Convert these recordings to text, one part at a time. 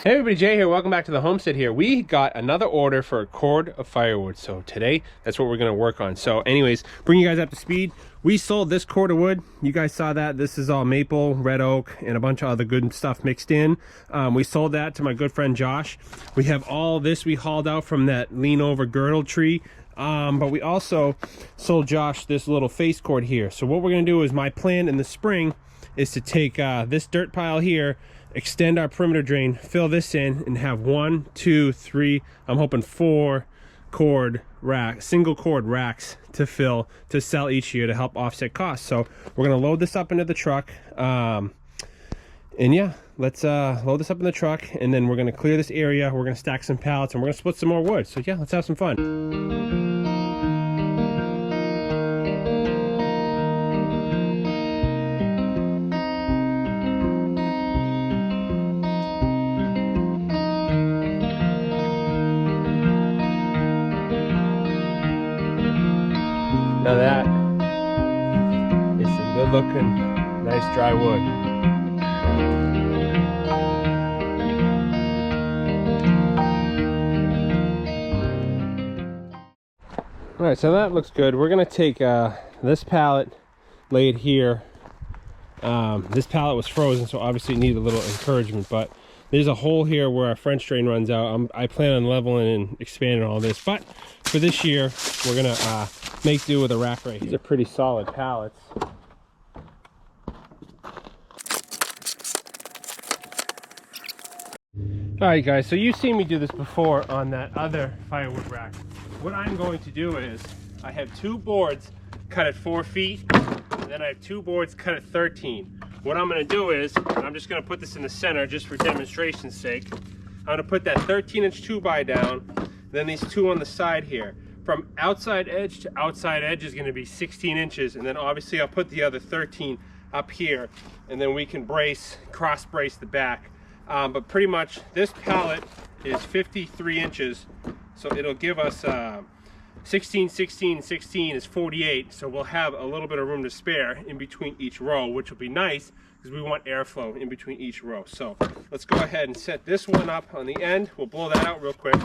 Hey everybody, Jay here. Welcome back to the Homestead here. We got another order for a cord of firewood. So today, that's what we're going to work on. So anyways, bring you guys up to speed. We sold this cord of wood. You guys saw that. This is all maple, red oak, and a bunch of other good stuff mixed in. We sold that to my good friend Josh. We have all this we hauled out from that lean over girdle tree. But we also sold Josh this little face cord here. So what we're going to do is my plan in the spring is to take this dirt pile here, extend our perimeter drain, fill this in, and have 1, 2, 3, I'm hoping 4 cord rack, single cord racks to fill to sell each year to help offset costs. So we're gonna load this up into the truck, and yeah, let's load this up in the truck, and then we're gonna clear this area. We're gonna stack some pallets, and we're gonna split some more wood. So yeah, let's have some fun. Now that is some good looking, nice dry wood. Alright, so that looks good. We're going to take this pallet, lay it here. This pallet was frozen, so obviously it needed a little encouragement, but there's a hole here where our French drain runs out. I plan on leveling and expanding all this, but for this year, we're going to make do with a rack right here. These are pretty solid pallets. Alright guys, so you've seen me do this before on that other firewood rack. What I'm going to do is, I have 2 boards cut at 4 feet, and then I have 2 boards cut at 13. What I'm going to do is, I'm just going to put this in the center just for demonstration's sake. I'm going to put that 13-inch 2x down, then these 2 on the side here. From outside edge to outside edge is going to be 16 inches, and then obviously I'll put the other 13 up here, and then we can cross brace the back. But pretty much this pallet is 53 inches, so it'll give us 16, 16, 16 is 48, so we'll have a little bit of room to spare in between each row, which will be nice because we want airflow in between each row. So let's go ahead and set this one up on the end. We'll blow that out real quick.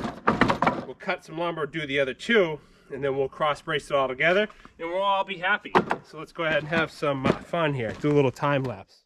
We'll cut some lumber, do the other 2, and then we'll cross brace it all together, and we'll all be happy. So let's go ahead and have some fun here. Do a little time lapse.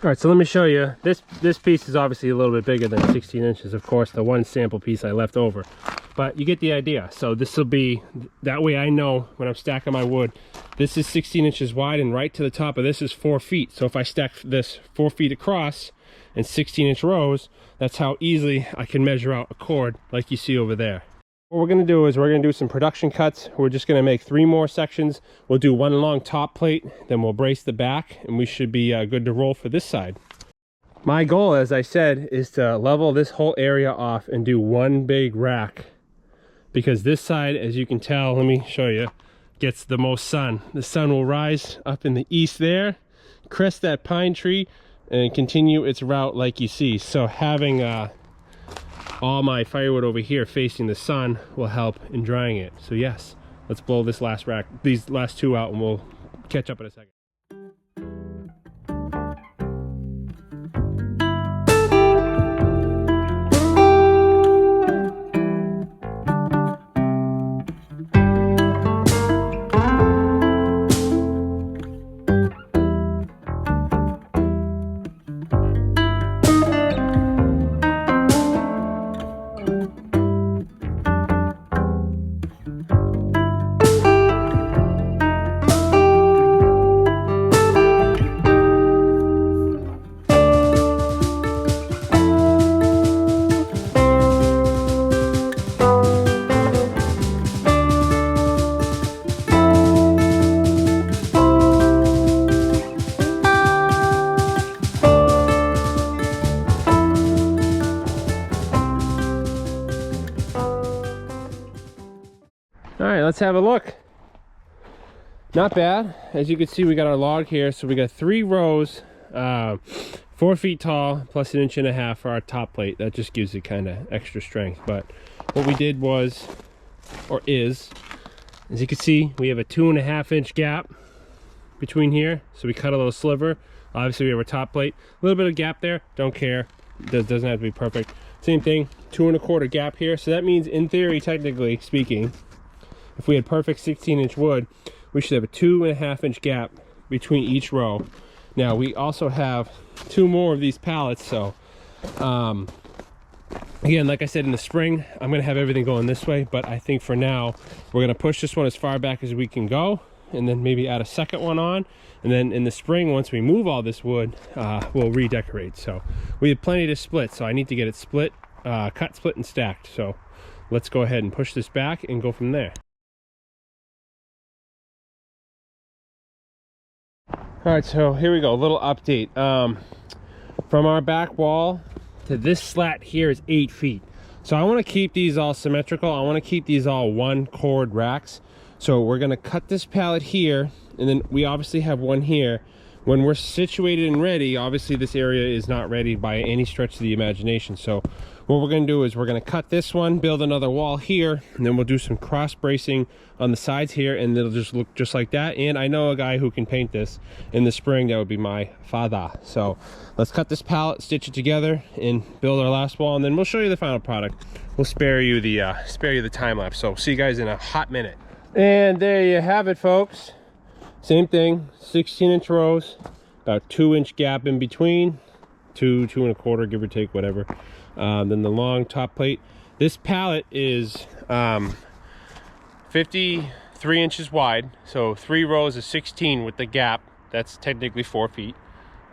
All right, so let me show you. This piece is obviously a little bit bigger than 16 inches, of course, the one sample piece I left over. But you get the idea. So this will be, that way I know when I'm stacking my wood, this is 16 inches wide, and right to the top of this is 4 feet. So if I stack this 4 feet across in 16-inch rows, that's how easily I can measure out a cord like you see over there. What we're going to do is we're going to do some production cuts. We're just going to make 3 more sections. We'll do 1 long top plate, then we'll brace the back, and we should be good to roll for this side. My goal, as I said, is to level this whole area off and do 1 big rack, because this side, as you can tell, let me show you, gets the most sun. The sun will rise up in the east there, crest that pine tree, and continue its route like you see. So having all my firewood over here facing the sun will help in drying it. So yes, let's blow this last rack, these last 2 out, and we'll catch up in a second. let's have a look. Not bad. As you can see, we got our log here. So we got 3 rows, 4 feet tall, plus 1.5 inches for our top plate. That just gives it kind of extra strength. But what we did was, or is, as you can see, we have a 2.5 inch gap between here. So we cut a little sliver. Obviously we have our top plate. A little bit of gap there, don't care. Doesn't have to be perfect. Same thing, 2.25 gap here. So that means, in theory, technically speaking, if we had perfect 16-inch wood, we should have a 2.5 inch gap between each row. Now we also have 2 more of these pallets, so again, like I said, in the spring I'm gonna have everything going this way, but I think for now we're gonna push this one as far back as we can go, and then maybe add a second one on, and then in the spring, once we move all this wood, we'll redecorate. So we have plenty to split, so I need to get it split, cut, split, and stacked. So let's go ahead and push this back and go from there. All right, so here we go, a little update. From our back wall to this slat here is 8 feet. So I want to keep these all symmetrical. I want to keep these all 1 cord racks. So we're going to cut this pallet here, and then we obviously have one here. When we're situated and ready, obviously this area is not ready by any stretch of the imagination. So what we're going to do is we're going to cut this one, build another wall here, and then we'll do some cross bracing on the sides here, and it'll just look just like that. And I know a guy who can paint this in the spring. That would be my father. So let's cut this pallet, stitch it together, and build our last wall, and then we'll show you the final product. We'll spare you the time lapse. So see you guys in a hot minute. And there you have it, folks. Same thing, 16-inch rows, about 2-inch gap in between, 2.25, give or take, whatever. Then the long top plate. This pallet is 53 inches wide, so 3 rows of 16 with the gap. That's technically 4 feet.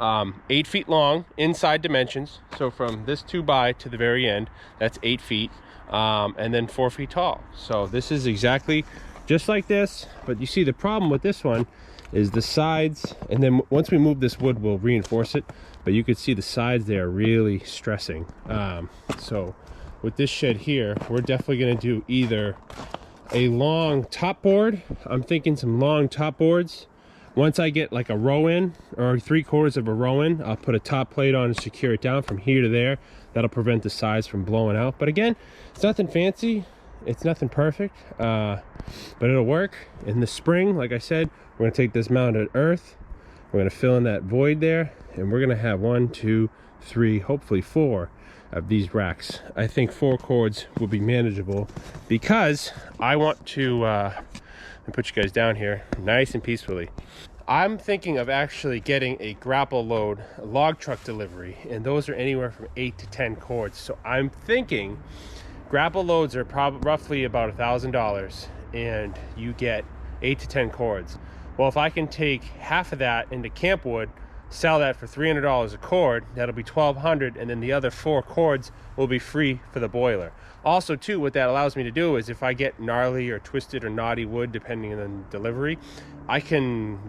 8 feet long inside dimensions, so from this 2x to the very end, that's 8 feet, and then 4 feet tall. So this is exactly just like this, but you see the problem with this one is the sides, and then once we move this wood we'll reinforce it, but you can see the sides there really stressing. So with this shed here, we're definitely going to do either a long top board. I'm thinking some long top boards. Once I get like a row in, or 3/4 of a row in, I'll put a top plate on and secure it down from here to there. That'll prevent the sides from blowing out. But again, it's nothing fancy, it's nothing perfect, but it'll work. In the spring, like I said, we're going to take this mounded earth, we're going to fill in that void there, and we're going to have 1, 2, 3, hopefully 4 of these racks. I think 4 cords will be manageable, because I want to put you guys down here nice and peacefully. I'm thinking of actually getting a grapple load, a log truck delivery, and those are anywhere from 8 to 10 cords. So I'm thinking grapple loads are roughly about $1,000, and you get 8 to 10 cords. Well, if I can take half of that into camp wood, sell that for $300 a cord, that'll be $1,200, and then the other 4 cords will be free for the boiler. Also too, what that allows me to do is if I get gnarly or twisted or knotty wood, depending on the delivery, I can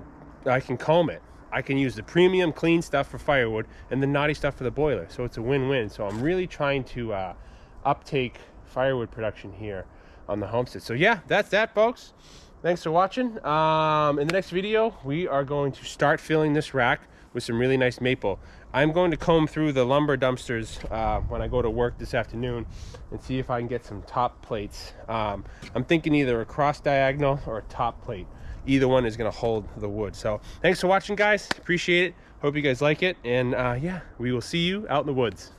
comb it. I can use the premium clean stuff for firewood and the knotty stuff for the boiler. So it's a win-win. So I'm really trying to uptake firewood production here on the homestead. So yeah, that's that, folks. Thanks for watching. In the next video, we are going to start filling this rack with some really nice maple. I'm going to comb through the lumber dumpsters when I go to work this afternoon and see if I can get some top plates. I'm thinking either a cross diagonal or a top plate. Either one is going to hold the wood. So thanks for watching, guys. Appreciate it. Hope you guys like it. And yeah, we will see you out in the woods.